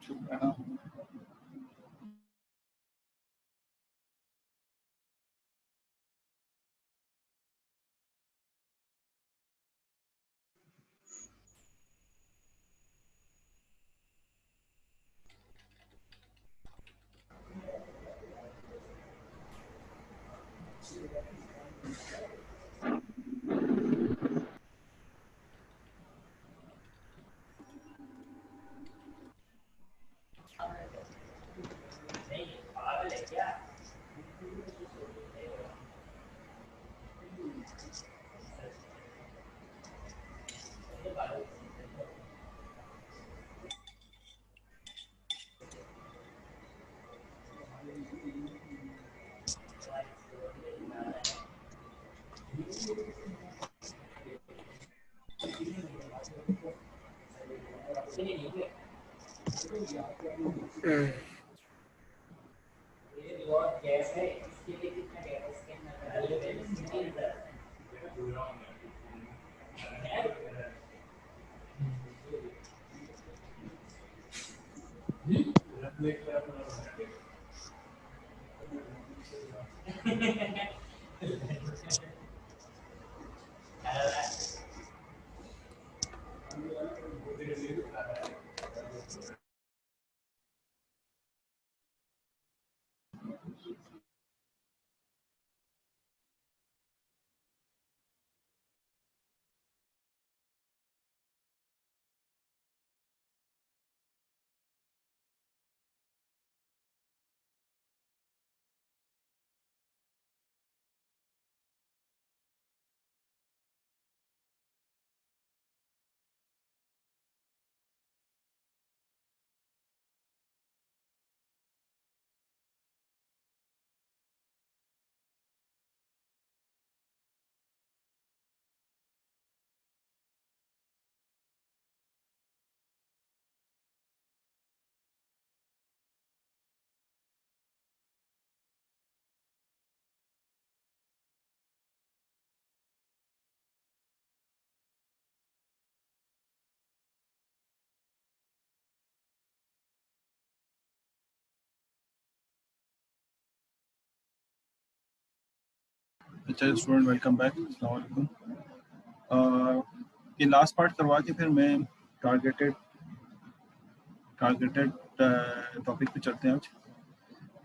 चुप रहना। अच्छा स्टूडेंट, वेलकम बैक। अस्सलाम वालेकुम। ये लास्ट पार्ट करवा के फिर मैं टारगेटेड टॉपिक पे चलते हैं। आज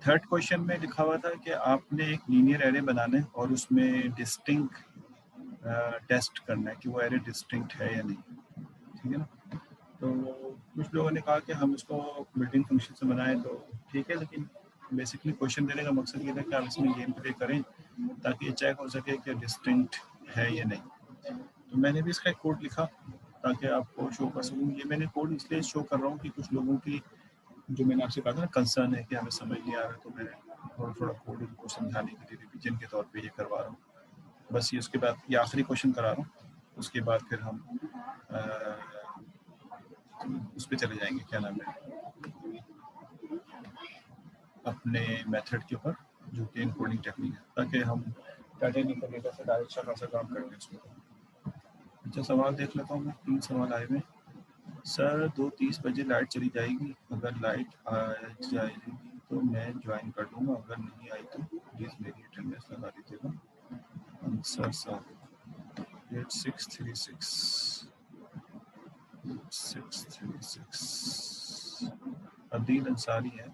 थर्ड क्वेश्चन में लिखा हुआ था कि आपने एक लीनियर एरे बनाना है और उसमें डिस्टिंक्ट टेस्ट करना है कि वो एरे डिस्टिंक्ट है या नहीं, ठीक है ना। तो कुछ लोगों ने कहा कि हम इसको बिल्डिंग फंक्शन से बनाएं, तो ठीक है, लेकिन बेसिकली क्वेश्चन देने का मकसद ये था कि आप इसमें गेम प्ले करें ताकि ये चेक हो सके कि डिस्टिंक्ट है या नहीं। तो मैंने भी इसका एक कोड लिखा ताकि आपको शो कर सकूँ। ये मैंने कोड इसलिए शो कर रहा हूँ कि कुछ लोगों की, जो मैंने आपसे कहा था ना, कंसर्न है कि हमें समझ नहीं आ रहा, तो मैं थोड़ा थोड़ा कोड उनको समझाने के लिए रिवीजन के तौर पे ये करवा रहा हूँ। बस ये उसके बाद ये आखिरी क्वेश्चन करा रहा हूँ, उसके बाद फिर हम उस पर चले जाएंगे, क्या नाम है, अपने मेथड के ऊपर जो कि इनकोडिंग टेक्निक है, ताकि हम टाइटेनिक डेटा से डायरेक्ट अच्छा खासा काम करेंगे इसमें। अच्छा सवाल देख लेता हूँ मैं, 3 सवाल आए हुए। सर 2:30 बजे लाइट चली जाएगी, अगर लाइट आ जाएगी तो मैं ज्वाइन कर लूँगा, अगर नहीं आई तो प्लीज़ मेरी अटेंडेंस लगा दीजिएगा। आंसर सर 636 अदील अंसारी है।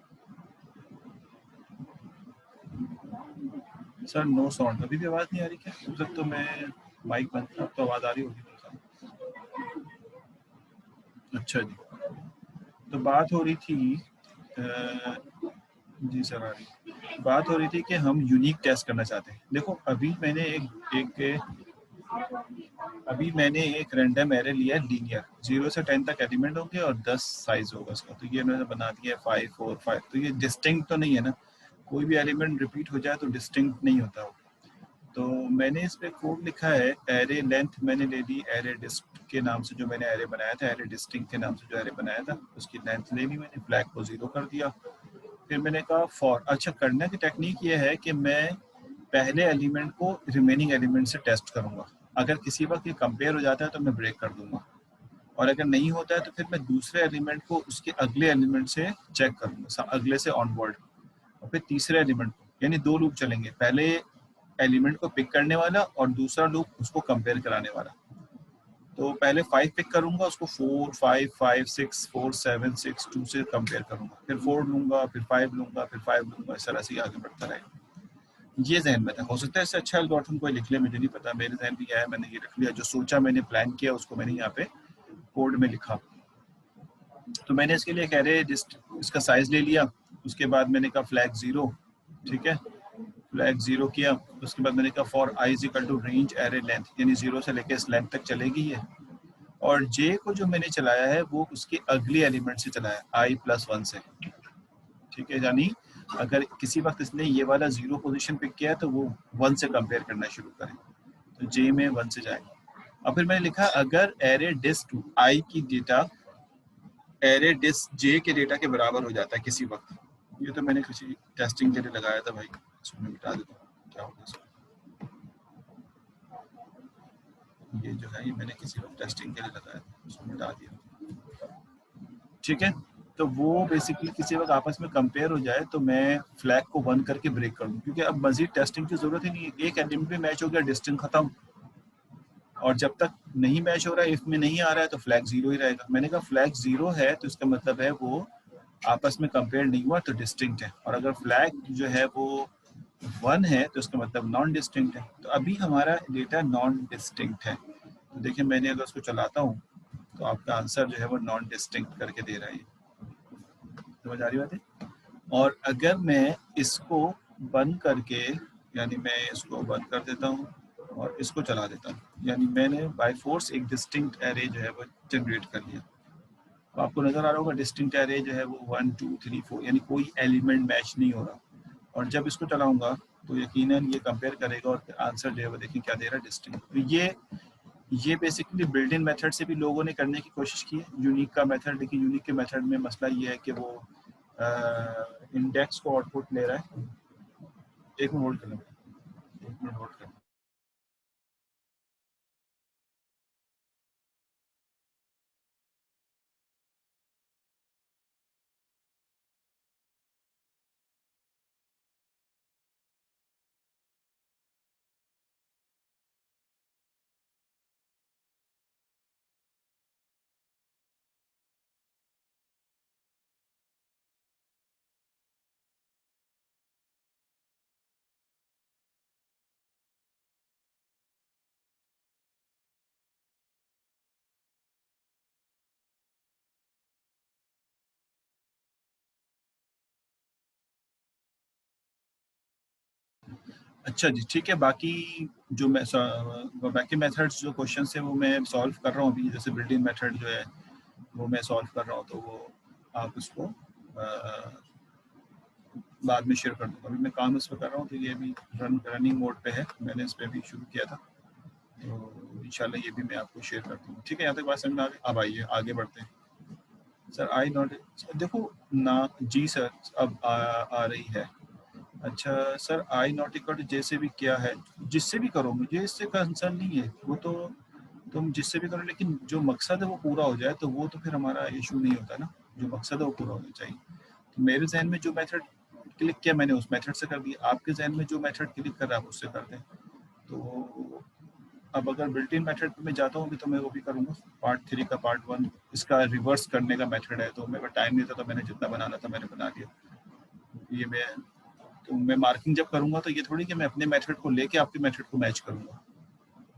सर नो साउंड, अभी भी आवाज़ नहीं आ रही क्या? जब तक तो मैं माइक बंद था, अब तो आवाज़ आ रही होगी। अच्छा जी, तो बात हो रही थी जी सर आ रही, बात हो रही थी कि हम यूनिक टेस्ट करना चाहते हैं। देखो अभी मैंने एक रैंडम एरे लिया है लीनियर, 0 से 10 तक एलिमेंट होंगे और 10 साइज होगा उसका। तो ये मैंने बना दिया है 5 4 5। तो ये डिस्टिंक्ट तो नहीं है ना, कोई भी एलिमेंट रिपीट हो जाए तो डिस्टिंक्ट नहीं होता वो। तो मैंने इस पे कोड लिखा है, एरे लेंथ मैंने ले ली एरे डिस्ट के नाम से, जो मैंने एरे बनाया था, एरे डिस्टिंक्ट के नाम से जो एरे बनाया था उसकी लेंथ ले ली मैंने, फ्लैग को 0 कर दिया। फिर मैंने कहा फॉर, अच्छा करने की टेक्निक ये है कि मैं पहले एलिमेंट को रिमेनिंग एलिमेंट से टेस्ट करूंगा, अगर किसी वक्त ये कंपेयर हो जाता है तो मैं ब्रेक कर दूंगा। और अगर नहीं होता है तो फिर मैं दूसरे एलिमेंट को उसके अगले एलिमेंट से चेक करूंगा, अगले से ऑनवर्ड, और फिर तीसरे एलिमेंट को, यानी 2 लूप चलेंगे, पहले एलिमेंट को पिक करने वाला और दूसरा लूप उसको कंपेयर कराने वाला। तो पहले 5 पिक करूंगा, उसको 4 5 5 6 4 7 6 2 से कंपेयर करूंगा, फिर 4 लूंगा, फिर 5 लूंगा, फिर 5 लूंगा, इस तरह से आगे बढ़ता रहेगा। ये जहन में था, हो सकता है इससे अच्छा एल्गोरिथम कोई लिख ले, मुझे नहीं पता, मेरे जहन में आया, मैंने ये रख लिया, जो सोचा मैंने प्लान किया उसको मैंने यहाँ पे कोड में लिखा। तो मैंने इसके लिए एक एरे इसका साइज ले लिया, उसके बाद मैंने कहा फ्लैग 0, ठीक है, फ्लैग 0 किया, उसके बाद मैंने कहा for i is equal to range array length, यानी 0 से लेकर इस लेंथ तक चलेगी ये, और जे को जो मैंने चलाया है वो उसके अगले एलिमेंट से चलाया i+1 से, ठीक है, यानी अगर किसी वक्त इसने ये वाला 0 पोजीशन पिक किया है तो वो 1 से कंपेयर करना शुरू करें, तो जे में 1 से जाएगा। और फिर मैंने लिखा अगर एरे डिस्क आई की डेटा एरे डिस्क जे के डेटा के बराबर हो जाता है किसी वक्त, ये तो मैंने किसी टेस्टिंग के लिए लगाया था भाई, इसको मैं मिटा देता हूँ, क्या होगा इसको, ये जो है ये मैंने किसी वक्त टेस्टिंग के लिए लगाया था, इसको मिटा दिया, ठीक है। तो वो बेसिकली किसी वक्त आपस में कंपेयर हो जाए तो मैं फ्लैग को 1 करके ब्रेक कर दूँ, क्योंकि अब मजीद टेस्टिंग की जरूरत ही नहीं है, एक एलिमेंट भी मैच हो गया, डिस्टेंस खत्म, और जब तक नहीं मैच हो रहा है, इफ में नहीं आ रहा है तो फ्लैग 0 ही रहेगा। मैंने कहा फ्लैग 0 है तो इसका मतलब है वो आपस में कंपेयर नहीं हुआ तो डिस्टिंक्ट है, और अगर फ्लैग जो है वो 1 है तो इसका मतलब नॉन डिस्टिंक्ट है। तो अभी हमारा डेटा नॉन डिस्टिंक्ट है, तो देखिए मैंने अगर उसको चलाता हूँ तो आपका आंसर जो है वो नॉन डिस्टिंक्ट करके दे रहा है, समझ आ रही बात है। और अगर मैं इसको बंद करके, यानी मैं इसको बंद कर देता हूँ और इसको चला देता हूँ, यानी मैंने बाय फोर्स एक डिस्टिंक्ट एरे जो है वो जनरेट कर लिया। तो आपको नजर आ रहा होगा डिस्टिंक्ट एरे जो है वो 1 2 3 4, यानी कोई एलिमेंट मैच नहीं हो रहा, और जब इसको चलाऊंगा तो यकीनन ये कंपेयर करेगा और आंसर जो है वो देखिए क्या दे रहा है, डिस्टिंक्ट। तो ये बेसिकली बिल्ट इन मेथड से भी लोगों ने करने की कोशिश की है, यूनिक का मेथड, लेकिन यूनिक के मेथड में मसला ये है कि वो इंडेक्स को आउटपुट ले रहा है। एक मिनट होल्ड कर लो, एक मिनट होल्ड कर। अच्छा जी, ठीक है, बाकी जो मैं बाकी मेथड्स जो क्वेश्चन है वो मैं सॉल्व कर रहा हूँ अभी, जैसे बिल्ट इन मेथड जो है वो मैं सॉल्व कर रहा हूँ, तो वो आप उसको बाद में शेयर कर दूँगा। अभी मैं काम इस पर कर रहा हूँ, तो ये भी रनिंग मोड पे है, मैंने इस पर भी शुरू किया था, तो इंशाल्लाह ये भी मैं आपको शेयर कर दूँगा, ठीक है। यहाँ तक बात समझ में आ गई, अब आइए आगे बढ़ते हैं। सर आई नॉट, देखो ना जी सर, अब आ रही है। अच्छा सर, आई नॉट इक्वल जैसे भी क्या है, जिससे भी करो, मुझे इससे कंसर्न नहीं है, वो तो तुम जिससे भी करो, लेकिन जो मकसद है वो पूरा हो जाए तो वो तो फिर हमारा इशू नहीं होता ना, जो मकसद है वो पूरा होना चाहिए। तो मेरे जहन में जो मेथड क्लिक किया मैंने उस मेथड से कर दिया, आपके जहन में जो मेथड क्लिक कर रहा है आप उससे कर दें। तो अब अगर बिल्ट इन मेथड में जाता हूँ तो मैं वो भी करूँगा, पार्ट 3 का पार्ट 1 इसका रिवर्स करने का मेथड है, तो मेरे पास टाइम नहीं था तो मैंने जितना बनाना था मैंने बना दिया। ये मैं मार्किंग जब करूँगा तो ये थोड़ी कि मैं अपने मेथड को लेके आपके मेथड को मैच करूँगा,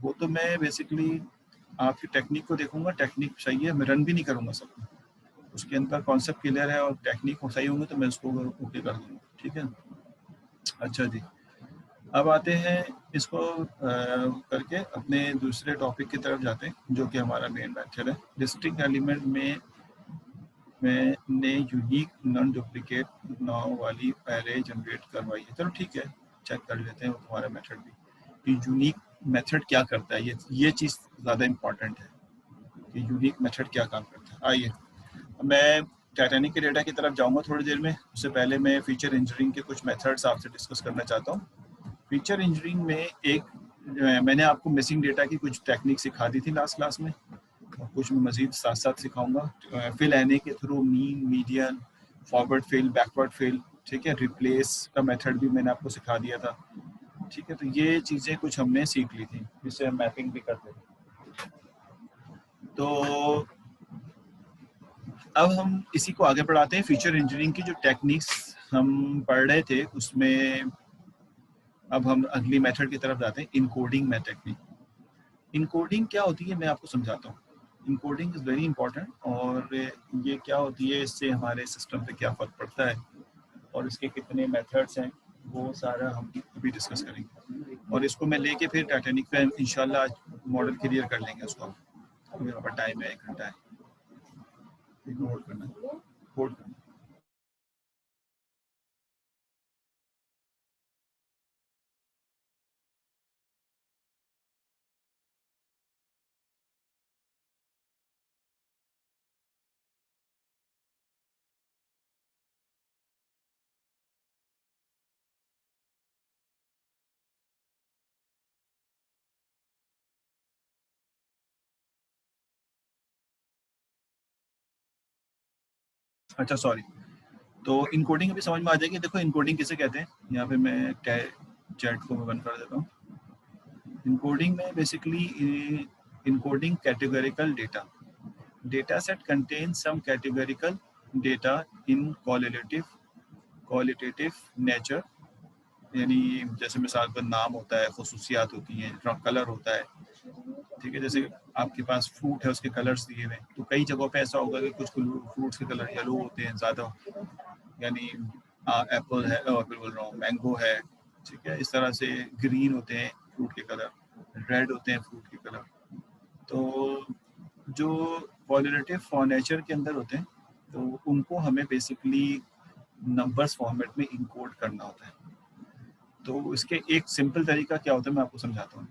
वो तो मैं बेसिकली आपकी टेक्निक को देखूंगा, टेक्निक सही है मैं रन भी नहीं करूँगा सब, उसके अंदर कॉन्सेप्ट क्लियर है और टेक्निक सही होंगे तो मैं उसको ओके कर दूँगा, ठीक है। अच्छा जी, अब आते हैं इसको करके अपने दूसरे टॉपिक की तरफ जाते हैं, जो कि हमारा मेन मेथड है। डिस्टिंक्ट एलिमेंट में मैंने यूनिक नॉन डुप्लीकेट नाउ वाली एरे जनरेट करवाई है, चलो ठीक है, चेक कर लेते हैं वो तुम्हारा मेथड भी कि यूनिक मेथड क्या करता है। ये चीज़ ज़्यादा इम्पॉर्टेंट है कि यूनिक मेथड क्या काम करता है। आइए मैं टाइटैनिक के डेटा की तरफ जाऊंगा थोड़ी देर में, उससे पहले मैं फीचर इंजीनियरिंग के कुछ मेथड्स आपसे डिस्कस करना चाहता हूँ। फीचर इंजीनियरिंग में एक मैंने आपको मिसिंग डेटा की कुछ टेक्निक सिखा दी थी लास्ट क्लास में, और कुछ मैं मज़ीद साथ साथ सिखाऊंगा। फिल एन ए के through mean, median, forward fill, backward fill, ठीक है। रिप्लेस का मेथड भी मैंने आपको सिखा दिया था, ठीक है। तो ये चीज़ें कुछ हमने सीख ली थी, जिससे हम मैपिंग भी करते थे। तो अब हम इसी को आगे बढ़ाते हैं। फीचर इंजीनियरिंग की जो टेक्निक्स हम पढ़ रहे थे उसमें अब हम अगली मेथड की तरफ जाते हैं, इनकोडिंग में टेक्निक। इनकोडिंग क्या होती है मैं आपको समझाता हूँ। इनकोडिंग इज़ वेरी इंपॉर्टेंट, और ये क्या होती है, इससे हमारे सिस्टम पे क्या फ़र्क पड़ता है और इसके कितने मेथड्स हैं, वो सारा हम अभी डिस्कस करेंगे। और इसको मैं लेके फिर टाइटैनिक का इंशाल्लाह आज मॉडल क्लियर कर लेंगे उसको। अभी हमारा टाइम है 1 घंटा है, होल्ड करना, होल्ड करना। अच्छा सॉरी, तो इनकोडिंग अभी समझ में आ जाएगी। देखो इनकोडिंग किसे कहते हैं, यहाँ पे मैं चैट को मैं बंद कर देता हूँ। इनकोडिंग में basically encoding categorical data, data set contains some categorical data in qualitative nature, यानी जैसे मिसाल पर नाम होता है, खसूसियात होती हैं, कलर होता है, ठीक है। जैसे आपके पास फ्रूट है, उसके कलर्स दिए हुए हैं, तो कई जगहों पे ऐसा होगा कि कुछ फ्रूट्स के कलर येलो होते हैं ज़्यादा, यानी एप्पल है, फिर बोल रहा हूँ मैंगो है, ठीक है। इस तरह से ग्रीन होते हैं फ्रूट के कलर, रेड होते हैं फ्रूट के कलर। तो जो क्वालिटेटिव फॉर नेचर के अंदर होते हैं, तो उनको हमें बेसिकली नंबर्स फॉर्मेट में इनकोड करना होता है। तो इसके एक सिंपल तरीका क्या होता है मैं आपको समझाता हूँ।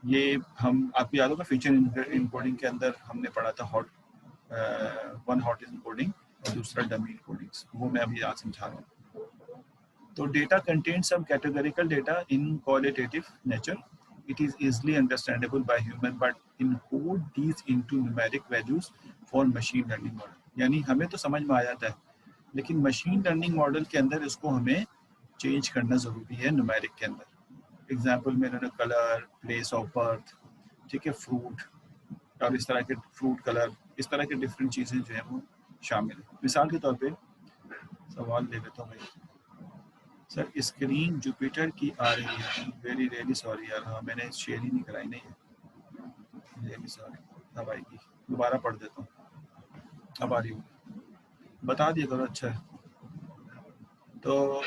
ये हम आपको याद होगा फीचर इनकोडिंग के अंदर हमने पढ़ा था वन हॉट इनकोडिंग और दूसरा डमी इनकोडिंग्स, वो मैं अभी आज समझा रहा हूँ। तो data contains some categorical data in qualitative nature, it is easily understandable by human but encode these into numeric values for machine learning model। यानी हमें तो समझ में आ जाता है, लेकिन मशीन लर्निंग मॉडल के अंदर इसको हमें चेंज करना ज़रूरी है न्यूमेरिक के अंदर। एग्जाम्पल में इन्होंने कलर, प्लेस ऑफ बर्थ, ठीक है, फ्रूट और इस तरह के फ्रूट कलर, इस तरह के डिफरेंट चीज़ें जो है वो शामिल है। मिसाल के तौर पे सवाल ले लेता हूँ मैं, सर स्क्रीन जुपिटर की आ रही है, वेरी रियली सॉरी यार, हाँ मैंने शेयर ही नहीं कराई, नहीं है, रियली सॉरी। अब आएगी, दोबारा पढ़ देता हूँ, अब आ रही हूँ, बता दिया करो, अच्छा है। तो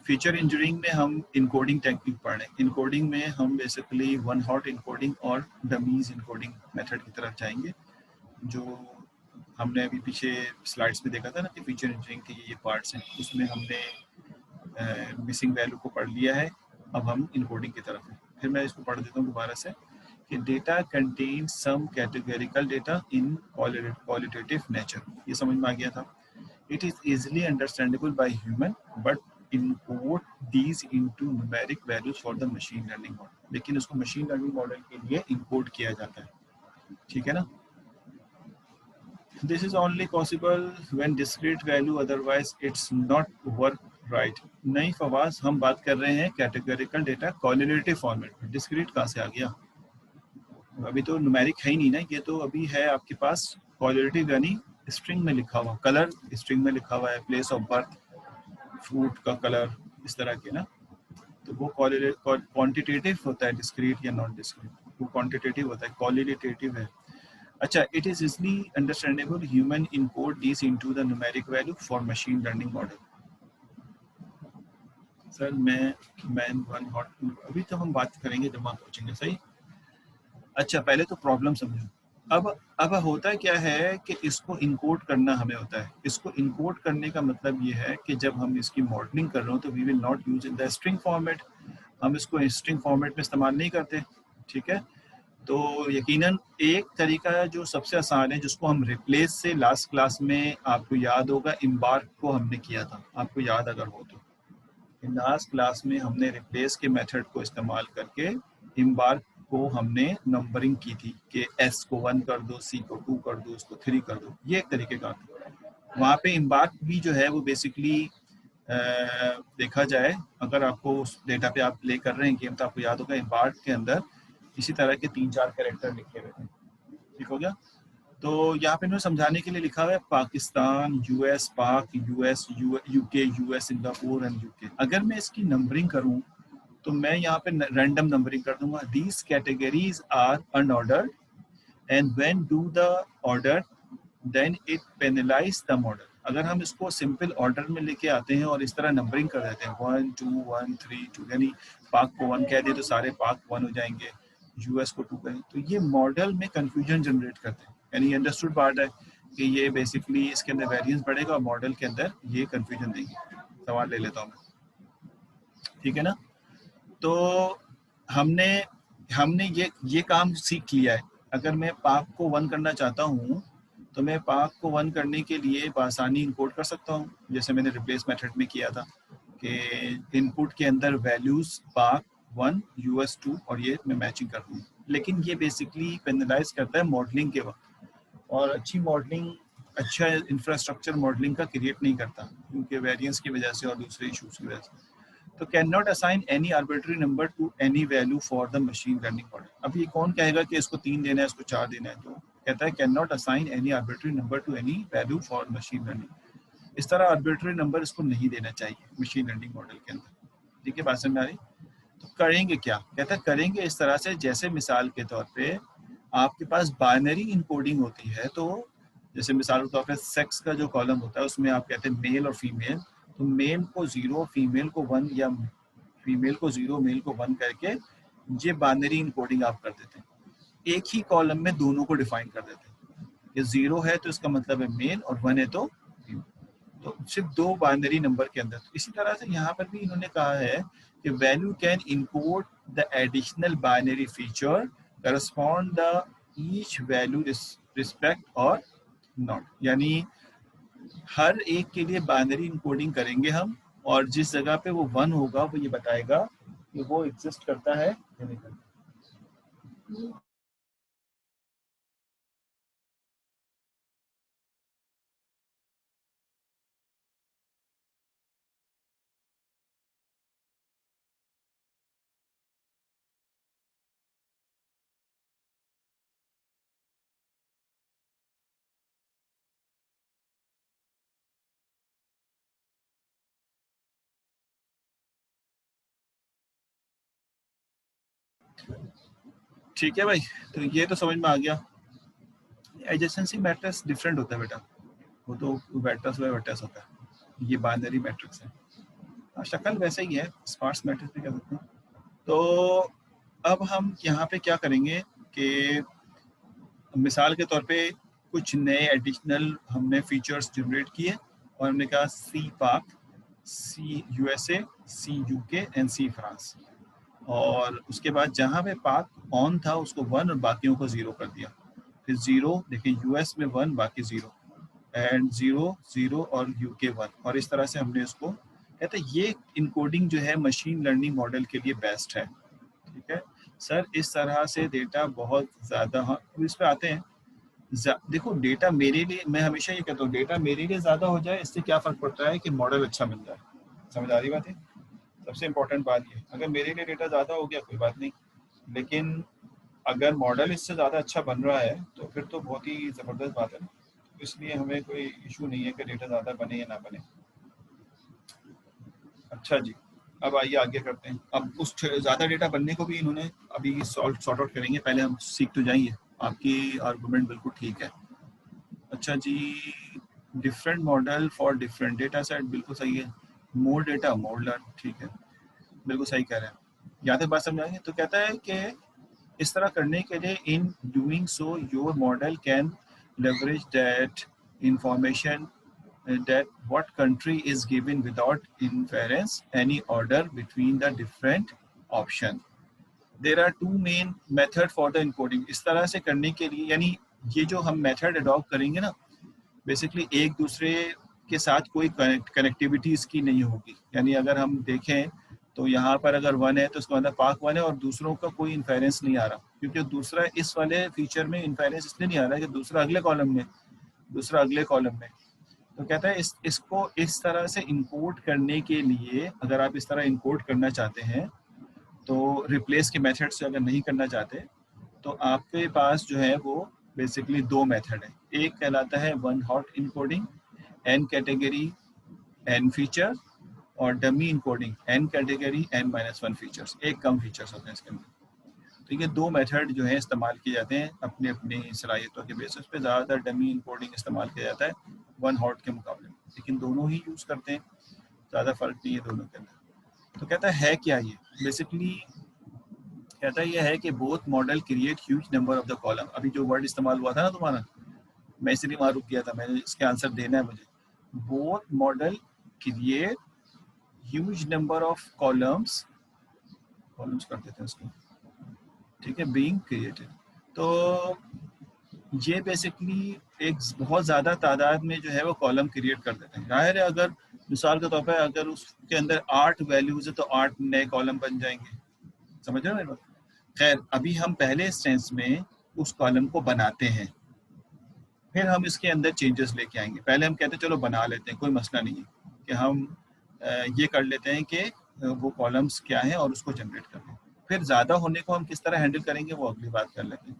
फीचर इंजीनियरिंग में हम इनकोडिंग टेक्निक पढ़ रहे हैं। इनकोडिंग में हम बेसिकली वन हॉट इनकोडिंग और डमीज इनकोडिंग मेथड की तरफ जाएंगे, जो हमने अभी पीछे स्लाइड्स में देखा था ना कि फीचर इंजीनियरिंग के ये पार्ट्स हैं, उसमें हमने मिसिंग वैल्यू को पढ़ लिया है। अब हम इनकोडिंग की तरफ हैं। फिर मैं इसको पढ़ देता हूँ दोबारा से कि data contain some categorical data in qualitative nature, ये समझ में आ गया था। It is easily understandable by human but encode these into numeric values for the machine learning model, लेकिन उसको मशीन लर्निंग मॉडल के लिए इनकोड किया जाता है, ठीक है ना। This is only possible when discrete value, otherwise it's not work right। नहीं फवाज, हम बात कर रहे हैं कैटेगरिकल डेटा क्वालिटेटिव फॉर्मेट में, डिस्क्रीट कहाँ से आ गया, अभी तो न्यूमेरिक है ही नहीं ना, ये तो अभी है आपके पास क्वालिटेटिव, यानी स्ट्रिंग में लिखा हुआ, कलर स्ट्रिंग में लिखा हुआ है, प्लेस ऑफ बर्थ, फ्रूट का कलर, इस तरह के ना। तो वो क्वांटिटेटिव होता है, डिस्क्रीट या नॉन डिस्क्रीट, वो क्वांटिटेटिव होता है, क्वालिटेटिव है। अच्छा, it is easily understandable human encode these into the numeric value for machine learning model। Sir मैं वन हॉट, अभी तो हम बात करेंगे जब हम पहुंचेंगे, सही। अच्छा पहले तो प्रॉब्लम समझो। अब होता है क्या है कि इसको इनकोड करना हमें होता है। इसको इनकोड करने का मतलब ये है कि जब हम इसकी मॉडलिंग कर रहे हो तो we will not use in the string format, हम इसको स्ट्रिंग फॉर्मेट में इस्तेमाल नहीं करते, ठीक है। तो यकीनन एक तरीका जो सबसे आसान है, जिसको हम रिप्लेस से लास्ट क्लास में आपको याद होगा इम्बार्क को हमने किया था, आपको याद अगर हो तो लास्ट क्लास में हमने रिप्लेस के मेथड को इस्तेमाल करके इम्बार्क को हमने नंबरिंग की थी कि एस को 1 कर दो, सी को 2 कर दो, उसको 3 कर दो, ये एक तरीके का था। वहाँ पे इम्बार्क भी जो है वो बेसिकली देखा जाए, अगर आपको उस डेटा पे आप प्ले कर रहे हैं गेम तो आपको याद होगा इम्बार्क के अंदर इसी तरह के 3-4 कैरेक्टर लिखे हुए थे। ठीक हो गया। तो यहाँ पे इन्होंने समझाने के लिए लिखा हुआ है पाकिस्तान, यूएस, पाक, US, UK, US, Singapore and UK. अगर मैं इसकी नंबरिंग करूँ तो मैं यहाँ पे रैंडम नंबरिंग कर दूंगा। These categories are unordered and when do the order then it penalize the model. अगर हम इसको सिंपल ऑर्डर में लेके आते हैं और इस तरह नंबरिंग कर देते हैं 1 2 1 3 2, यानी पाक को 1 कह दे तो सारे पाक 1 हो जाएंगे, यूएस को 2 कहें तो ये मॉडल में कंफ्यूजन जनरेट करते हैं। यानी अंडरस्टूड बात है कि ये बेसिकली इसके अंदर वेरिएंस बढ़ेगा और मॉडल के अंदर ये कंफ्यूजन देंगे। सवाल ले लेता हूँ मैं, ठीक है ना। तो हमने हमने ये काम सीख लिया है। अगर मैं पाक को 1 करना चाहता हूँ तो मैं पाक को 1 करने के लिए बआसानी इंपोर्ट कर सकता हूँ, जैसे मैंने रिप्लेस मेथड में किया था कि इनपुट के अंदर वैल्यूज पाक 1, यूएस 2 और ये मैं मैचिंग कर दूँ। लेकिन ये बेसिकली पेनलाइज करता है मॉडलिंग के वक्त, और अच्छी मॉडलिंग, अच्छा इंफ्रास्ट्रक्चर मॉडलिंग का क्रिएट नहीं करता क्योंकि वेरिएंस की वजह से और दूसरे इशूज़ की वजह से। तो can not assign any arbitrary number two any value for the machine learning model. अब ये कौन कहेगा कि इसको 3 देना है, इसको 4 देना है? तो कहता है can not assign any arbitrary number two any value for machine learning. इस तरह आर्बिट्री नंबर इसको नहीं देना चाहिए मशीन लर्निंग मॉडल के अंदर। ठीक है, बात समझ में आ रही? तो करेंगे क्या? कहता है करेंगे इस तरह से, जैसे मिसाल के तौर पे आपके पास बाइनरी इनकोडिंग होती है, तो जैसे मिसाल के तौर पे सेक्स का जो कॉलम होता है उसमें आप कहते हैं मेल और फीमेल, तो मेल को 0, फीमेल को 1 या फीमेल को 0, मेल को 1 करके ये बाइनरी इनकोडिंग आप कर देते हैं। एक ही कॉलम में दोनों को डिफाइन कर देते हैं। ये 0 है तो इसका मतलब है मेल और 1 है तो फीमेल। तो सिर्फ 2 बाइनरी नंबर के अंदर। इसी तरह से यहाँ पर भी इन्होंने कहा है कि value can encode the additional binary feature correspond the each value respect और नॉट। यानी हर एक के लिए बाइनरी इनकोडिंग करेंगे हम, और जिस जगह पे वो 1 होगा वो ये बताएगा कि वो एग्जिस्ट करता है या नहीं करता। ठीक है भाई, तो ये तो समझ में आ गया। एडजेसेंसी मैट्रिक्स डिफरेंट होता है बेटा, वो तो वेक्टर्स बाय वेक्टर्स होता है, ये बाइनरी मैट्रिक्स है। हाँ, शक्ल वैसे ही है, स्पार्स मैट्रिक्स भी कह सकते हैं। तो अब हम यहाँ पे क्या करेंगे कि मिसाल के तौर पे कुछ नए एडिशनल हमने फीचर्स जनरेट किए और हमने कहा C Pak, C USA, C UK and C France, और उसके बाद जहाँ पे पाक ऑन था उसको 1 और बाकियों को 0 कर दिया। फिर 0 देखिए यूएस में 1 बाकी 0 एंड 0 0 और यूके 1, और इस तरह से हमने उसको, कहते हैं ये इनकोडिंग जो है मशीन लर्निंग मॉडल के लिए बेस्ट है। ठीक है सर, इस तरह से डेटा बहुत ज़्यादा, हाँ अब इस पे आते हैं। देखो डेटा मेरे लिए, मैं हमेशा ये कहता हूँ डेटा मेरे लिए ज़्यादा हो जाए इससे क्या फ़र्क पड़ता है कि मॉडल अच्छा मिल जाए। समझ आ रही बात है? सबसे इम्पोर्टेंट बात ये, अगर मेरे लिए डेटा ज़्यादा हो गया कोई बात नहीं, लेकिन अगर मॉडल इससे ज़्यादा अच्छा बन रहा है तो फिर तो बहुत ही ज़बरदस्त बात है ना। तो इसलिए हमें कोई इशू नहीं है कि डेटा ज़्यादा बने या ना बने। अच्छा जी, अब आइए आगे करते हैं। अब उस ज़्यादा डेटा बनने को भी इन्होंने अभी सॉर्ट आउट करेंगे, पहले हम सीख तो जाइए। आपकी आर्गूमेंट बिल्कुल ठीक है। अच्छा जी, different model for different data set, बिल्कुल सही है। मोर डेटा मोर लर्न, ठीक है, बिल्कुल सही कह रहे हैं। यहाँ तक बात समझाएंगे तो कहता है कि इस तरह करने के लिए in doing so your model can leverage that information that what country is given without inference any order between the different option. There are two main method for the encoding. इस तरह से करने के लिए, यानी ये जो हम मेथड अडॉप्ट करेंगे ना, बेसिकली एक दूसरे के साथ कोई कनेक्टिविटी इसकी नहीं होगी। यानी अगर हम देखें तो यहाँ पर अगर 1 है तो उसका मतलब पाक 1 है और दूसरों का कोई इन्फेरेंस नहीं आ रहा, क्योंकि दूसरा इस वाले फीचर में इन्फेरेंस इसलिए नहीं आ रहा है कि दूसरा अगले कॉलम में। तो कहता है इसको इस तरह से इंपोर्ट करने के लिए, अगर आप इस तरह इंपोर्ट करना चाहते हैं तो रिप्लेस के मेथड से अगर नहीं करना चाहते तो आपके पास जो है वो बेसिकली दो मेथड है। एक कहलाता है one hot encoding, n category n feature, और dummy encoding n category n minus one features, एक कम फीचर्स होते हैं इसके अंदर। तो ये दो मेथड जो है इस्तेमाल किए जाते हैं अपनी अपनी सलाहियतों के बेसिस पे। ज़्यादातर डमी इनकोडिंग इस्तेमाल किया जाता है वन हॉट के मुकाबले में, लेकिन दोनों ही यूज़ करते हैं, ज़्यादा फ़र्क नहीं है दोनों के अंदर। तो कहता है क्या ये बेसिकली, कहता है ये है कि both model create huge number of the column. अभी जो वर्ड इस्तेमाल हुआ था ना तुम्हारा, मैं इसलिए वहाँ रुक गया था, मैंने इसके आंसर देना है मुझे। Both model create huge number of columns कर देते हैं इसको, ठीक है, बीइंग क्रिएटेड। तो ये बेसिकली एक बहुत ज़्यादा तादाद में जो है वो कॉलम क्रिएट कर देते हैं। जाहिर है अगर मिसाल के तौर पर अगर उसके अंदर 8 वैल्यूज़ है तो 8 नए कॉलम बन जाएंगे, समझ रहे हो मेरी बात। खैर अभी हम पहले सेंस में उस कॉलम को बनाते हैं, फिर हम इसके अंदर चेंजेस लेके आएंगे। पहले हम कहते हैं चलो बना लेते हैं, कोई मसला नहीं है कि हम ये कर लेते हैं कि वो कॉलम्स क्या हैं और उसको जनरेट कर लें। फिर ज़्यादा होने को हम किस तरह हैंडल करेंगे वो अगली बात कर लेते हैं।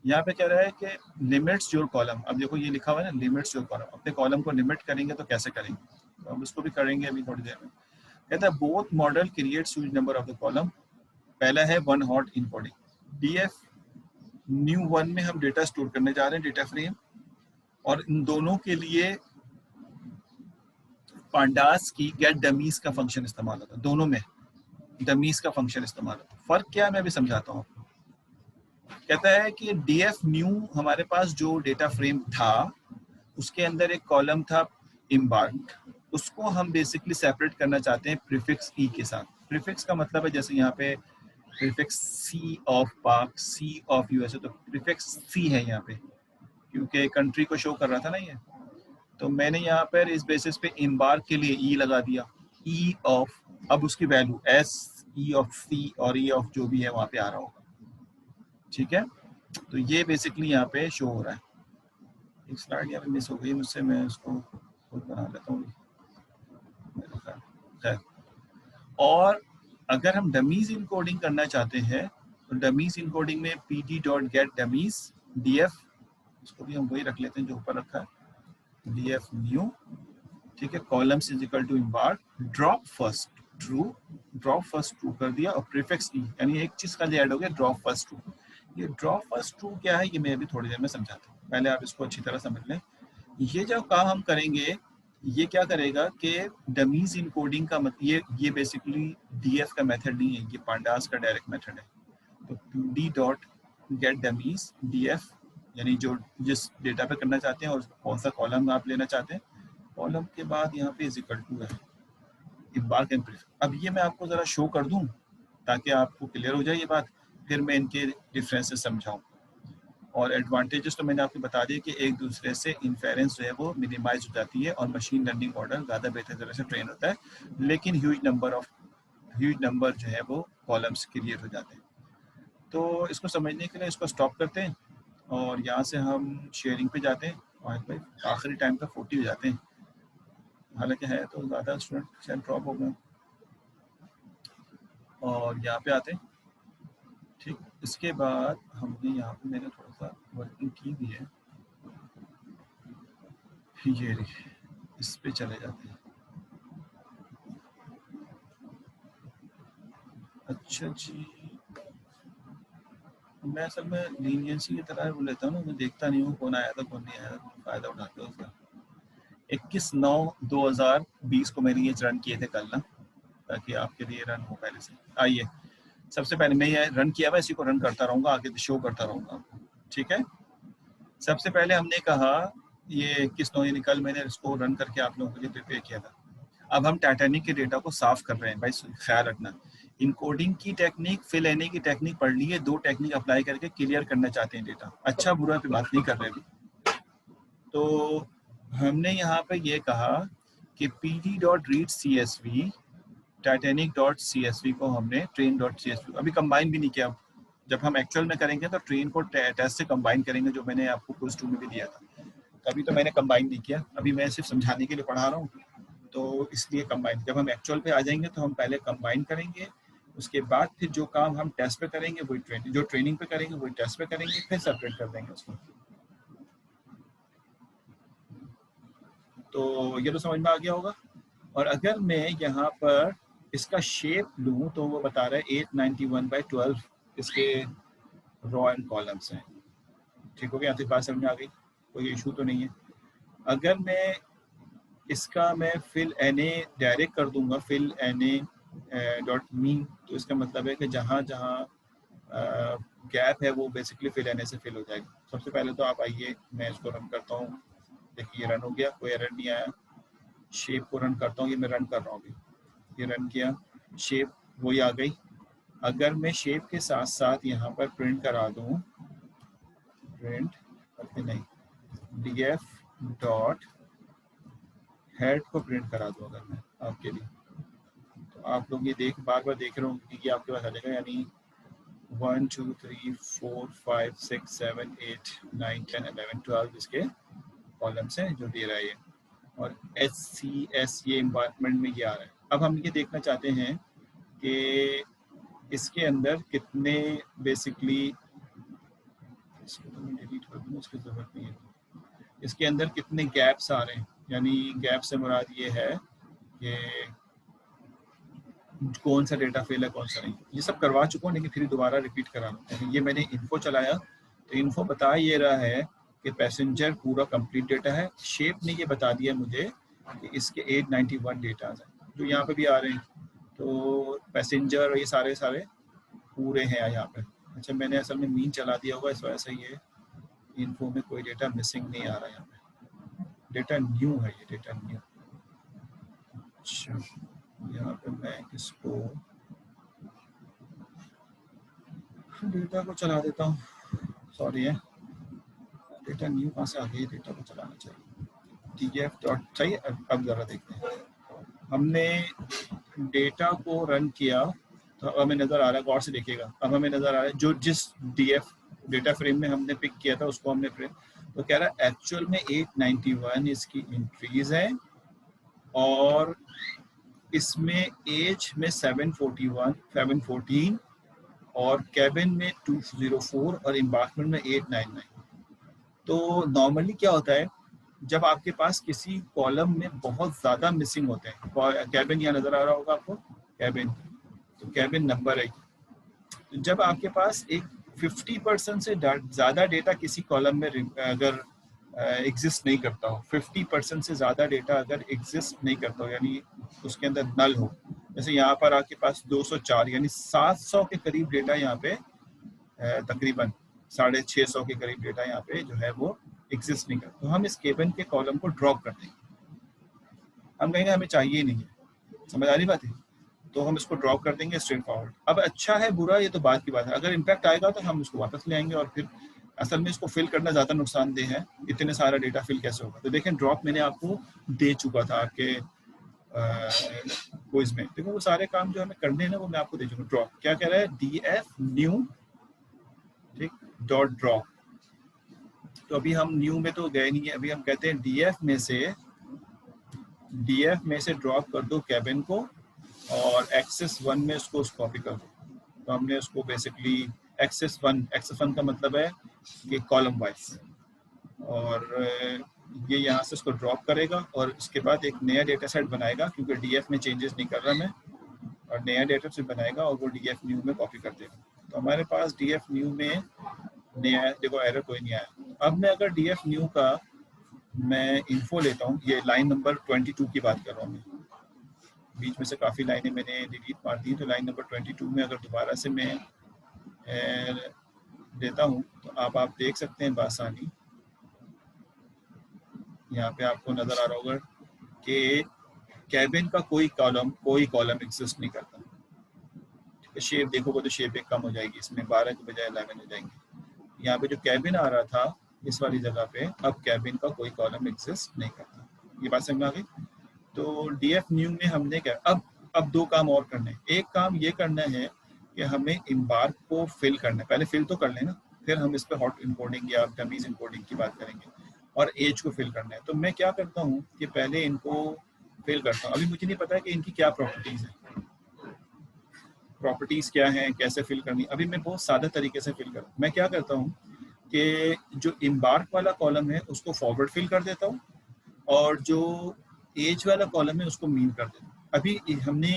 यहाँ पे कह रहा है कि लिमिट्स योर कॉलम। अब देखो ये लिखा हुआ है ना, लिमिट्स योर कॉलम, अपने कॉलम को लिमिट करेंगे तो कैसे करेंगे, तो हम उसको भी करेंगे अभी थोड़ी देर में। कहता है both model creates huge number of the column. पहला है one hot encoding. DF new one में हम डेटा स्टोर करने जा रहे हैं, डेटा फ्रेम, और इन दोनों के लिए पांडास की गेट डमीज का फंक्शन इस्तेमाल होता है। दोनों में डमीज का फंक्शन इस्तेमाल होता है। फर्क क्या है मैं अभी समझाता हूँ। कहता है कि डीएफ न्यू हमारे पास जो डेटा फ्रेम था उसके अंदर एक कॉलम था इम्बार्क्ड, उसको हम बेसिकली सेपरेट करना चाहते हैं प्रीफिक्स ई के साथ। प्रीफिक्स का मतलब है जैसे यहाँ पे प्रीफिक्स सी ऑफ पाक, सी ऑफ यूएसए, तो प्रीफिक्स सी है यहाँ पे क्योंकि कंट्री को शो कर रहा था ना ये। तो मैंने यहाँ पर इस बेसिस पे इम्बार्क के लिए ई लगा दिया, ई ऑफ, अब उसकी वैल्यू एस ई ऑफ सी और ई ऑफ जो भी है वहाँ पे आ रहा होगा, ठीक है। तो ये बेसिकली यहाँ पे शो हो रहा है। एक स्लाइड यहाँ पे मिस हो गई मुझसे, मैं उसको खुद बना लेता हूँ। खैर, और अगर हम डमीज इनकोडिंग करना चाहते हैं तो डमीज इनकोडिंग में P D dot gate dummies D F, उसको भी हम वही रख लेते हैं जो ऊपर रखा है, डी एफ न्यू, ठीक है, columns is equal to embark, drop first true, drop first true कर दिया, और प्रीफिक्स ई, यानी एक चीज का ऐड हो गया ड्रॉप फर्स्ट ट्रू। ये ड्रॉप फर्स्ट ट्रू क्या है ये मैं अभी थोड़ी देर में समझाता हूँ, पहले आप इसको अच्छी तरह समझ लें। ये जो काम हम करेंगे ये क्या करेगा कि डमीज इनकोडिंग का ये बेसिकली डीएफ का मेथड नहीं है, ये पांडास का डायरेक्ट मेथड है। तो D dot gate dummies DF, यानी जो जिस डेटा पे करना चाहते हैं और कौन सा कॉलम आप लेना चाहते हैं, कॉलम के बाद यहाँ पे इज इक्वल टू है इम्बार्क एंड प्रीफिक्स। अब ये मैं आपको ज़रा शो कर दूँ ताकि आपको क्लियर हो जाए ये बात, फिर मैं इनके डिफरेंसेस समझाऊँ। और एडवांटेजेस तो मैंने आपको बता दिया कि एक दूसरे से इन्फेरेंस जो है वो मिनिमाइज हो जाती है और मशीन लर्निंग मॉडल ज़्यादा बेहतर तरह से ट्रेन होता है, लेकिन ह्यूज नंबर जो है वो कॉलम्स क्रिएट हो जाते हैं। तो इसको समझने के लिए इसको स्टॉप करते हैं और यहाँ से हम शेयरिंग पे जाते हैं, और भाई आखिरी टाइम तक 40 हो जाते हैं, हालांकि है तो ज़्यादा स्टूडेंट शायद ड्रॉप हो गए। और यहाँ पे आते हैं, ठीक, इसके बाद हमने यहाँ पे मैंने थोड़ा सा वर्किंग की भी है, ये इस पे चले जाते हैं। अच्छा जी, मैं असल में लीनियंसी की तरह वो लेता हूँ, मैं देखता नहीं हूँ कौन आया था कौन नहीं आया था, फ़ायदा उठाते हो उसका। 21/9/2020 को मैंने ये रन किए थे कल ना, ताकि आपके लिए रन हो पहले से। आइए, सबसे पहले मैं ये रन किया हुआ इसी को रन करता रहूँगा, आगे शो करता रहूँगा, ठीक है। सबसे पहले हमने कहा ये 21/9 यानी कल मैंने इसको रन करके आप लोगों के लिए प्रिपेयर किया था। अब हम टाइटैनिक के डेटा को साफ कर रहे हैं भाई, ख्याल रखना, इनकोडिंग की टेक्निक, फिल एने की टेक्निक पढ़ ली है, दो टेक्निक अप्लाई करके क्लियर करना चाहते हैं डेटा, अच्छा बुरा पे बात नहीं कर रहे अभी। तो हमने यहाँ पे ये कहा कि pd.read csv, titanic.csv को हमने train.csv अभी कंबाइन भी नहीं किया। जब हम एक्चुअल में करेंगे तो ट्रेन को टेस्ट से कंबाइन करेंगे, जो मैंने आपको क्विज 2 में भी दिया था। तभी तो मैंने कंबाइन नहीं किया, अभी मैं सिर्फ समझाने के लिए पढ़ा रहा हूँ, तो इसलिए कंबाइन। जब हम एक्चुअल पे आ जाएंगे तो हम पहले कंबाइन करेंगे, उसके बाद फिर जो काम हम टेस्ट पे करेंगे वही ट्रेनिंग, जो ट्रेनिंग पे करेंगे वही टेस्ट पे करेंगे, फिर सेपरेट कर देंगे उसको। तो ये तो समझ में आ गया होगा। और अगर मैं यहाँ पर इसका शेप लूँ तो वो बता रहा है 891/12 इसके रो एंड कॉलम्स हैं। ठीक हो गया, आपकी बात समझ में आ गई, कोई इशू तो नहीं है। अगर मैं इसका मैं फिल एन ए डायरेक्ट कर दूंगा, fill N A dot mean, तो इसका मतलब है कि जहाँ जहाँ गैप है वो बेसिकली फिल एन ए से फिल हो जाएगा। सबसे पहले तो आप आइए, मैं इसको रन करता हूँ, देखिए रन हो गया, कोई एरर नहीं आया। शेप को रन करता हूँ, ये मैं रन कर रहा हूँ अभी, ये रन किया, शेप वही आ गई। अगर मैं शेप के साथ साथ यहाँ पर प्रिंट करा दूँ, प्रिंट नहीं, df डॉट हेड को प्रिंट करा दूँ अगर मैं आपके लिए, तो आप लोग ये बार बार देख रहे होंगे कि आपके पास आ जाएगा, यानी 1 2 3 4 5 6 7 8 9 10 11 12 इसके कॉलम्स हैं जो दे रहा है ये, और SCS ये इन्वायरमेंट में ये आ रहा है। अब हम ये देखना चाहते हैं कि इसके अंदर कितने बेसिकली, इसको तो मैं डिलीट कर दूँ, इसकी ज़रूरत नहीं है, इसके अंदर कितने गैप्स आ रहे हैं, यानी गैप से मुराद ये है कि कौन सा डेटा फेल है कौन सा नहीं। ये सब करवा चुका हूँ लेकिन फिर दोबारा रिपीट करा रहा हूँ। ये मैंने इन्फो चलाया तो इन्फो बता ये रहा है कि पैसेंजर पूरा कंप्लीट डेटा है। शेप ने ये बता दिया मुझे कि इसके 891 डेटा हैं जो यहाँ पे भी आ रहे हैं, तो पैसेंजर ये सारे पूरे हैं यहाँ पे। अच्छा, मैंने असल में मीन चला दिया होगा, इस वजह से ये इन्फो में कोई डेटा मिसिंग नहीं आ रहा है, यहाँ पे डेटा न्यू है, ये डेटा न्यू। अच्छा, यहाँ पे मैं इसको डेटा को चला देता हूँ, सॉरी है, डेटा न्यू कहाँ से आ गई, डेटा को चलाना चाहिए, df डॉट चाहिए। अब ज़रा देखते हैं, हमने डेटा को रन किया तो अब हमें नज़र आ रहा है, गौर से देखिएगा, अब हमें नज़र आ रहा है जो जिस df डेटा फ्रेम में हमने पिक किया था उसको हमने फ्रेम, तो कह रहा है एक्चुअल में 891 इसकी एंट्रीज है, और इसमें एज में 714 और कैबिन में 204 और एम्बार्कमेंट में 899। तो नॉर्मली क्या होता है, जब आपके पास किसी कॉलम में बहुत ज़्यादा मिसिंग होते हैं, कैबिन यहाँ नज़र आ रहा होगा आपको, कैबिन, तो कैबिन नंबर है, तो जब आपके पास एक 50% से ज़्यादा डेटा किसी कॉलम में अगर एग्जिस्ट नहीं करता हो, 50% से ज़्यादा डेटा अगर एग्जिस्ट नहीं करता हो, यानी उसके अंदर नल हो, जैसे यहाँ पर आपके पास 204 यानी 700 के करीब डेटा यहाँ पे, तकरीबन 650 के करीब डेटा यहाँ पे जो है वो एग्जिस्ट नहीं करता, तो हम इस केबिन के कॉलम को ड्रॉप कर देंगे। हम कहेंगे हमें चाहिए नहीं है, समझ आ रही बात है, तो हम इसको ड्रॉप कर देंगे स्ट्रेट फॉरवर्ड। अब अच्छा है बुरा ये तो बात की बात है, अगर इम्पैक्ट आएगा तो हम उसको वापस ले आएंगे, और फिर असल में इसको फिल करना ज़्यादा नुकसानदेह है, इतने सारा डेटा फिल कैसे होगा। तो देखें ड्रॉप मैंने आपको दे चुका था आपके क्विज में, देखो वो सारे काम जो हमें करने हैं ना वो मैं आपको दे चुका। ड्रॉप क्या कह रहा है, df न्यू, ठीक, डॉट ड्रॉप, तो अभी हम न्यू में तो गए नहीं है, अभी हम कहते हैं df में से ड्रॉप कर दो कैबिन को, और एक्सेस 1 में उसको कॉपी कर दो। तो हमने उसको बेसिकली एक्सेस वन का मतलब है कि कॉलम वाइज, और ये यहाँ से उसको ड्रॉप करेगा और उसके बाद एक नया डेटा सेट बनाएगा, क्योंकि डीएफ में चेंजेस नहीं कर रहा मैं, और नया डेटा सेट बनाएगा और वो डीएफ न्यू में कॉपी कर देगा। तो हमारे पास डीएफ न्यू में नया, देखो एरर कोई नहीं आया। अब मैं अगर डीएफ न्यू का मैं इन्फो लेता हूँ, ये लाइन नंबर 22 की बात कर रहा हूँ मैं, बीच में से काफ़ी लाइनें मैंने डिलीट मार दी, तो लाइन नंबर 22 में अगर दोबारा से मैं देता हूँ तो आप देख सकते हैं बासानी, यहाँ पे आपको नज़र आ रहा होगा कि कैबिन का कोई कॉलम एग्जिस्ट नहीं करता। शेप देखोगे तो शेप एक कम हो जाएगी, इसमें 12 के बजाय 11 हो जाएंगे। यहाँ पे जो कैबिन आ रहा था इस वाली जगह पे, अब कैबिन का कोई कॉलम एग्जिस्ट नहीं करता। ये बात समझ में आ गई। तो डीएफ न्यू में हमने क्या, अब दो काम और करने हैं। एक काम ये करना है कि हमें इम्बार्क को फिल करना है, पहले फिल तो कर लेना, फिर हम इस पर हॉट इनकोडिंग या डमीज इनकोडिंग की बात करेंगे, और एज को फिल करना है। तो मैं क्या करता हूँ कि पहले इनको फिल करता हूँ। अभी मुझे नहीं पता कि इनकी क्या प्रॉपर्टीज़ है, प्रॉपर्टीज़ क्या हैं, कैसे फिल करनी। अभी मैं बहुत सादा तरीके से फिल करूँ। मैं क्या करता हूँ कि जो इम्बार्क वाला कॉलम है उसको फॉरवर्ड फिल कर देता हूँ, और जो एज वाला कॉलम है उसको मीन कर देता हूँ। अभी हमने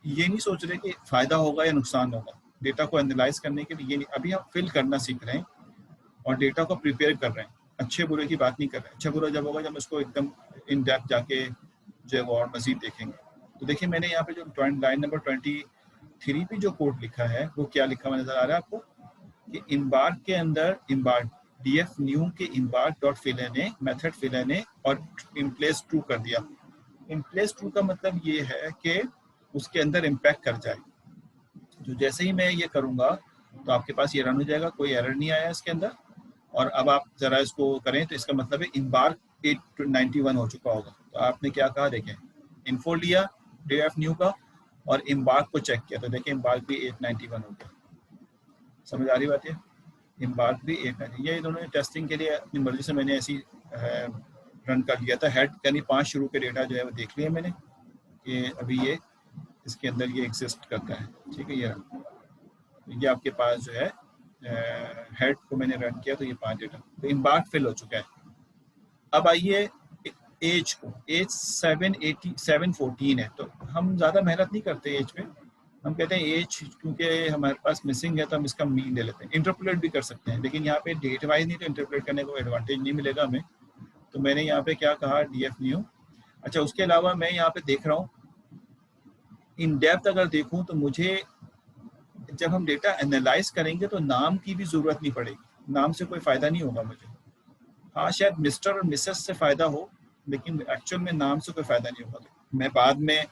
ये नहीं सोच रहे कि फ़ायदा होगा या नुकसान होगा, डेटा को एनालाइज करने के लिए ये नहीं, अभी हम फिल करना सीख रहे हैं और डेटा को प्रिपेयर कर रहे हैं। अच्छे बुरे की बात नहीं कर रहे हैं, अच्छा बुरा जब होगा जब इसको एकदम इन डेप्थ जाके जो है वो और मज़ीद देखेंगे। तो देखिए मैंने यहाँ पे जो लाइन नंबर 23 पे जो कोड लिखा है वो क्या लिखा हुआ नज़र आ रहा है आपको, कि इम्बार्क के अंदर इम्बार्क df न्यू के embark dot fill N method fill N और इन प्लेस ट्रू कर दिया। इन प्लेस ट्रू का मतलब ये है कि उसके अंदर इम्पैक्ट कर जाए। तो जैसे ही मैं ये करूँगा तो आपके पास ये रन हो जाएगा, कोई एरर नहीं आया इसके अंदर। और अब आप ज़रा इसको करें तो इसका मतलब है इम्बार्क 891 हो चुका होगा। तो आपने क्या कहा, देखें इन्फो लिया df न्यू का और इम्बार्क को चेक किया तो देखें इम्बार्क भी 891 हो गया। समझ आ रही बात है, इम्बार्क भी 891। ये इन्होंने टेस्टिंग के लिए अपनी मर्जी से मैंने ऐसी रन कर लिया था। हेड यानी 5 शुरू के डेटा जो है वो देख लिया मैंने कि अभी ये इसके अंदर ये एग्जिस्ट करता है, ठीक है। ये आपके पास जो है हेड को मैंने रन किया तो ये 5 डेटा, तो इम्बार्क फिल हो चुका है। अब आइए एज को, एज 714 है, तो हम ज़्यादा मेहनत नहीं करते एज पे। हम कहते हैं एज क्योंकि हमारे पास मिसिंग है तो हम इसका मीन ले लेते हैं। इंटरपोलेट भी कर सकते हैं, लेकिन यहाँ पे डेट वाइज नहीं तो इंटरपोलेट करने को एडवांटेज नहीं मिलेगा हमें। तो मैंने यहाँ पे क्या कहा, df न्यू। अच्छा, उसके अलावा मैं यहाँ पे देख रहा हूँ इन डेप्थ अगर देखूँ तो मुझे जब हम डेटा एनालाइज करेंगे तो नाम की भी ज़रूरत नहीं पड़ेगी, नाम से कोई फ़ायदा नहीं होगा मुझे। हाँ शायद मिस्टर और मिसेस से फ़ायदा हो, लेकिन एक्चुअल में नाम से कोई फ़ायदा नहीं होगा। तो मैं बाद में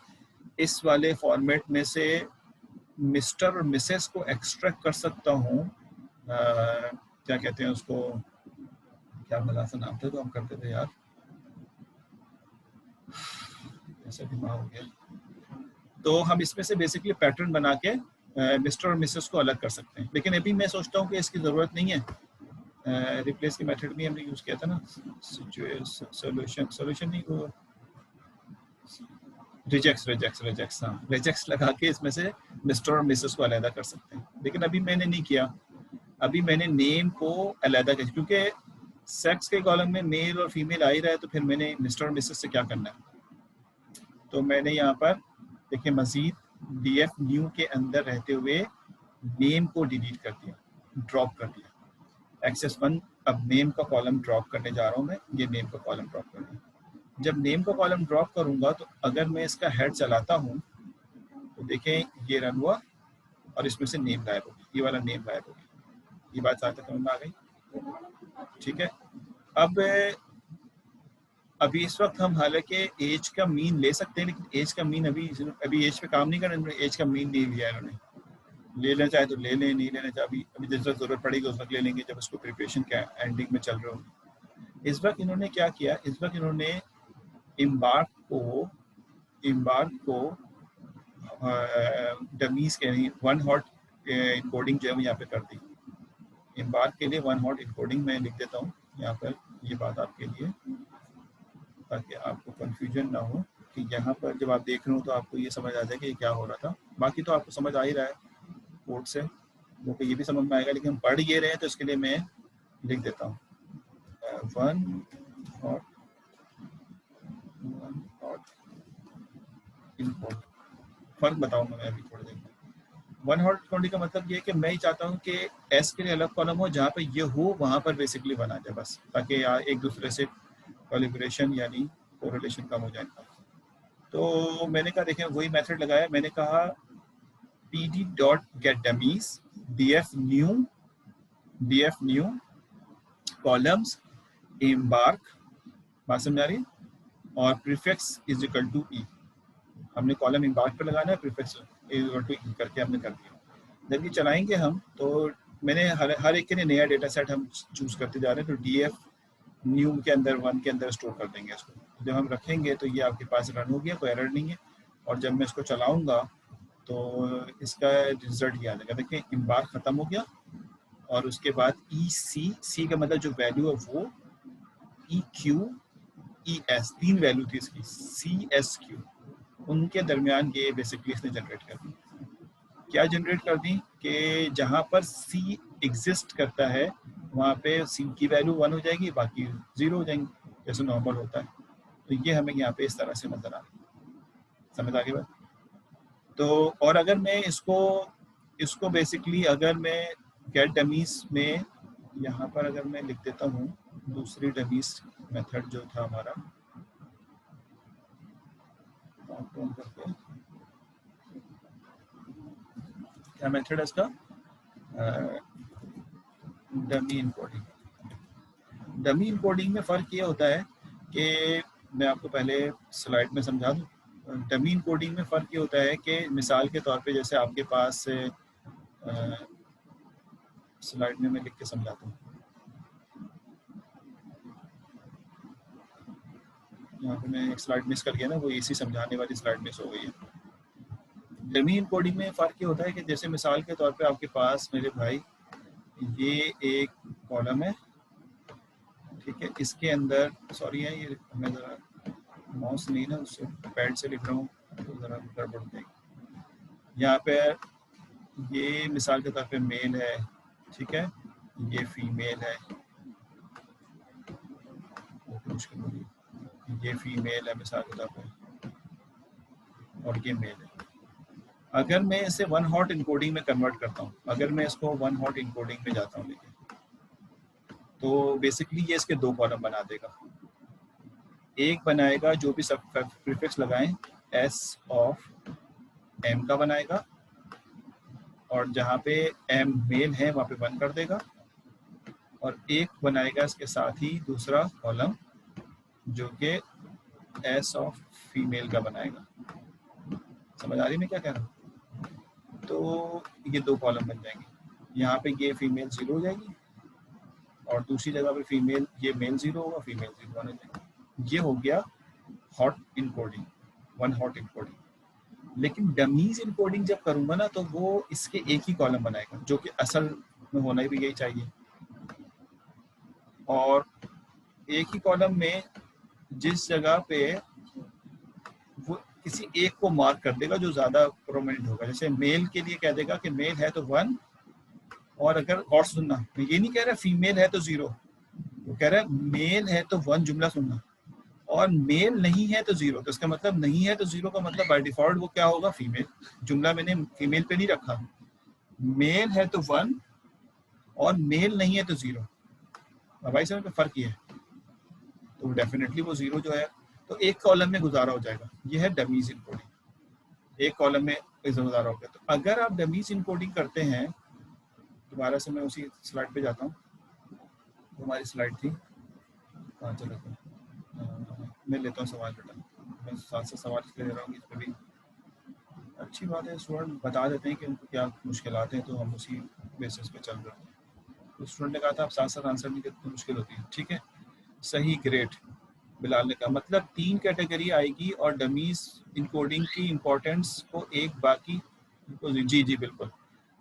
इस वाले फॉर्मेट में से मिस्टर और मिसेस को एक्सट्रैक्ट कर सकता हूँ। क्या कहते हैं उसको, क्या भला सा नाम था जो हम करते थे यार, ऐसा दिमाग हो गया। तो हम इसमें से बेसिकली पैटर्न बना के मिस्टर और मिसेस को अलग कर सकते हैं। लेकिन अभी मैं सोचता हूँ कि इसकी ज़रूरत नहीं है। रिप्लेस के मेथड भी हमने यूज़ किया था ना, सोल्यूशन नहीं, वो रिजेक्ट्स हाँ, रिजेक्ट्स लगा के इसमें से मिस्टर और मिसेस को अलहदा कर सकते हैं। लेकिन अभी मैंने नहीं किया, अभी मैंने नेम को अलहदा किया क्योंकि सेक्स के कॉलम में मेल और फीमेल आ ही रहा है, तो फिर मैंने मिस्टर और मिसेस से क्या करना है। तो मैंने यहाँ पर देखिए मजीद df न्यू के अंदर रहते हुए नेम को डिलीट कर दिया, ड्रॉप कर दिया। एक्सेस 1, अब नेम का कॉलम ड्रॉप करने जा रहा हूँ मैं, ये नेम का कॉलम ड्रॉप कर दिया। जब नेम का कॉलम ड्रॉप करूंगा तो अगर मैं इसका हेड चलाता हूँ तो देखें ये रन हुआ और इसमें से नेम गायब हो गई, ये वाला नेम गायब हो गया। ये बात साथ समझ में आ गई, ठीक है। अब अभी इस वक्त हम हालांकि एज का मीन ले सकते हैं, लेकिन एज का मीन अभी एज पे काम नहीं करना, एज का मीन नहीं लिया इन्होंने। ले लेना चाहे तो ले लें, नहीं लेना चाहे अभी जिस वक्त जरूरत पड़ेगी उस वक्त ले लेंगे, जब उसको प्रिपरेशन क्या एंडिंग में चल रहे होंगे। इस वक्त इन्होंने क्या किया, इस वक्त इन्होंने इम्बार्क को डमीज के नहीं, वन हॉट इनकोडिंग जो है वो यहाँ पे कर दी। इम्बार्क के लिए वन हॉट इनकोडिंग मैं लिख देता हूँ यहाँ पर, ये बात आपके लिए, ताकि आपको कंफ्यूजन ना हो कि यहाँ पर जब आप देख रहे हो तो आपको ये समझ आ जाए कि ये क्या हो रहा था। बाकी तो आपको समझ आ ही रहा है कोड से, वो ये भी समझ में आएगा, लेकिन हम पढ़ ये रहे हैं तो इसके लिए मैं लिख देता हूँ वन हॉट इनकोड। फर्क बताऊंगा मैं अभी थोड़ी देर में। वन हॉट इनकोडिंग का मतलब ये है कि मैं ही चाहता हूँ कि एस के लिए अलग कॉलम हो, जहाँ पे ये हो वहाँ पर बेसिकली बना जाए बस, ताकि एक दूसरे से कोलैबोरेशन यानी कोरिलेशन कम हो जाए। तो मैंने कहा देखें वही मेथड लगाया, मैंने कहा pd.getDummies df new columns embark, बात समझ आ रही है, और प्रीफिक्स इज इक्वल टू ई। हमने कॉलम इम्बार्क पर लगाना है, प्रीफिक्स इज इक्वल टू ई करके हमने कर दिया। जब ये चलाएंगे हम तो मैंने हर एक के लिए नया डेटा सेट हम चूज करते जा रहे हैं। तो df न्यू के अंदर 1 के अंदर स्टोर कर देंगे इसको। जब हम रखेंगे तो ये आपके पास रन हो गया, कोई एरर नहीं है। और जब मैं इसको चलाऊंगा तो इसका रिजल्ट ये आ जाएगा। देखिए इम्बार ख़त्म हो गया और उसके बाद सी का मतलब जो वैल्यू है वो EQ ES 3 वैल्यू थी इसकी, CSQ, उनके दरमियान ये बेसिकली इसने जनरेट कर दी। क्या जनरेट कर दी कि जहाँ पर C एग्जिस्ट करता है वहाँ पे C की वैल्यू 1 हो जाएगी, बाकी 0 हो जाएंगी जैसे नॉर्मल होता है। तो ये हमें यहाँ पे इस तरह से नजर आ रहा है। समझ आ गई बात? तो और अगर मैं इसको बेसिकली अगर मैं गेट डमीज में यहाँ पर अगर मैं लिख देता हूँ दूसरी डमीज मेथड जो था हमारा, क्या मेथड है इसका, डमी इनकोडिंग। डमी इनकोडिंग में फ़र्क ये होता है कि मैं आपको पहले स्लाइड में समझा दूँ। डमी इनकोडिंग में फ़र्क ये होता है कि मिसाल के तौर पे जैसे आपके पास स्लाइड में मैं लिख के समझाता हूँ। यहाँ पे मैं एक स्लाइड मिस कर गया ना, वो इसी समझाने वाली स्लाइड मिस हो गई है। डमी इनकोडिंग में फ़र्क ये होता है कि जैसे मिसाल के तौर पे आपके पास मेरे भाई ये एक कॉलम है, ठीक है, इसके अंदर सॉरी है ये मैं ज़रा माउस नहीं ना उससे पैड से लिख रहा हूँ तो ज़रा गड़बड़ हो जाएगी। यहाँ पे ये मिसाल के तौर पे मेल है, ठीक है, ये फीमेल है, मुश्किल होगी, ये फीमेल है मिसाल के तौर पे और ये मेल है। अगर मैं इसे वन हॉट इनकोडिंग में कन्वर्ट करता हूँ, अगर मैं इसको वन हॉट इनकोडिंग में जाता हूँ लेकिन, तो बेसिकली ये इसके दो कॉलम बना देगा। एक बनाएगा जो भी सब प्रीफिक्स लगाएं S ऑफ M का बनाएगा और जहाँ पे M मेल है वहाँ पे 1 कर देगा, और एक बनाएगा इसके साथ ही दूसरा कॉलम जो कि S ऑफ फीमेल का बनाएगा। समझ आ रही मैं क्या कह रहा हूँ? तो ये दो कॉलम बन जाएंगे। यहाँ पे ये फीमेल 0 हो जाएगी और दूसरी जगह पे फीमेल ये मेल 0 होगा, फीमेल 0 हो जाएगी। ये हो गया hot encoding, one hot encoding. लेकिन डमीज इनकोडिंग जब करूंगा ना तो वो इसके एक ही कॉलम बनाएगा, जो कि असल में होना भी यही चाहिए। और एक ही कॉलम में जिस जगह पे वो किसी एक को मार्क कर देगा जो ज्यादा प्रोमिनेंट होगा, जैसे मेल के लिए कह देगा कि मेल है तो 1, और अगर और सुनना, मैं ये नहीं कह रहा फीमेल है तो 0, वो कह रहा है मेल है तो 1, जुमला सुनना, और मेल नहीं है तो 0। तो इसका मतलब नहीं है तो 0 का मतलब बाय डिफॉल्ट वो क्या होगा, फीमेल। जुमला मैंने फीमेल पे नहीं रखा, मेल है तो 1 और मेल नहीं है तो 0। भाई समझ में फर्क ये है, तो डेफिनेटली वो 0 जो है तो एक कॉलम में गुजारा हो जाएगा। ये है डमीज इनकोडिंग, एक कॉलम में गुजारा हो गया। तो अगर आप डमीज इनकोडिंग करते हैं, दोबारा से मैं उसी स्लाइड पे जाता हूँ, हमारी स्लाइड थी कहाँ चले गए, मैं लेता हूँ सवाल बेटा, मैं साथ से सवाल इसलिए ले रहा हूँ कि इस पर भी अच्छी बात है स्टूडेंट बता देते हैं कि उनको क्या मुश्किलात हैं, तो हम उसी बेसिस पे चल रहे हैं। तो स्टूडेंट ने कहा था आप साथ साथ आंसर नहीं करते तो मुश्किल होती है, ठीक है, सही, ग्रेट। बिलाल ने कहा मतलब 3 कैटेगरी आएगी और डमीज इनकोडिंग की इम्पोर्टेंस को एक बाकी, जी जी बिल्कुल।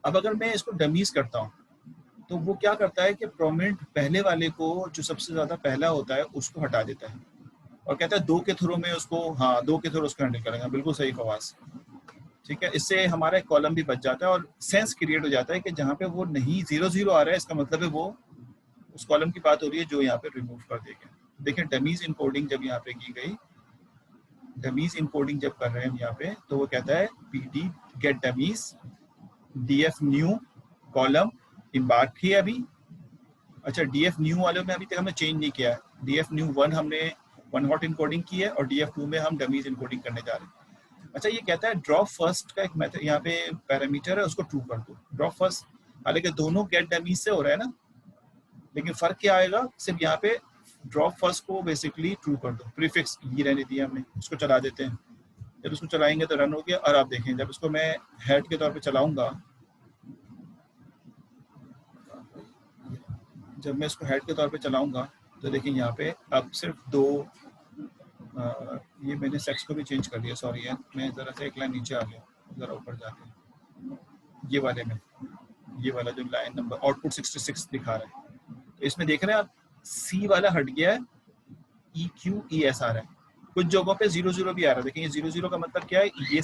अब अगर मैं इसको डमीज करता हूँ तो वो क्या करता है कि प्रोमिनेंट पहले वाले को, जो सबसे ज्यादा पहला होता है, उसको हटा देता है और कहता है 2 के थ्रू में उसको, हाँ 2 के थ्रू उसको हैंडल करेंगे। बिल्कुल सही फवास, ठीक है। इससे हमारा एक कॉलम भी बच जाता है और सेंस क्रिएट हो जाता है कि जहाँ पे वो नहीं 0 आ रहा है, इसका मतलब है वो उस कॉलम की बात हो रही है जो यहाँ पे रिमूव कर दिया गया। देखिए डमीज इनकोडिंग जब यहाँ पे की गई, डमीज इनकोडिंग जब कर रहे हैं यहाँ पे, तो वो कहता है pd get dummies df new column embark थी अभी। अच्छा df न्यू वाले में अभी तक हमने चेंज नहीं किया है, df न्यू 1 हमने वन हॉट इनकोडिंग की है और df 2 में हम डमीज इनकोडिंग करने जा रहे हैं। अच्छा ये कहता है ड्रॉप फर्स्ट का एक मेथड यहाँ पे पैरामीटर है, उसको ट्रू कर दो, ड्रॉप फर्स्ट। हालांकि दोनों गेट डमीज से हो रहा है ना, लेकिन फर्क क्या आएगा, सिर्फ यहाँ पे ड्रॉप फर्स्ट को बेसिकली ट्रू कर दो, प्रीफिक्स ये रहने दिया हमने, उसको चला देते हैं। जब इसको चलाएंगे तो रन हो गया। और आप देखें जब इसको मैं हेड के तौर पे चलाऊंगा, जब मैं इसको हेड के तौर पे चलाऊंगा तो देखिए यहाँ पे अब सिर्फ 2 ये मैंने सेक्स को भी चेंज कर दिया, सॉरी यार, मैं ज़रा सा एक लाइन नीचे आ गया, ज़रा ऊपर जाके ये वाले में, ये वाला जो लाइन नंबर आउटपुट 66 दिखा रहा है, तो इसमें देख रहे हैं आप सी वाला हट गया है, EQES आ रहा है, कुछ जगहों पे 00 भी आ रहा है। देखिए ये 00 का मतलब क्या है, ये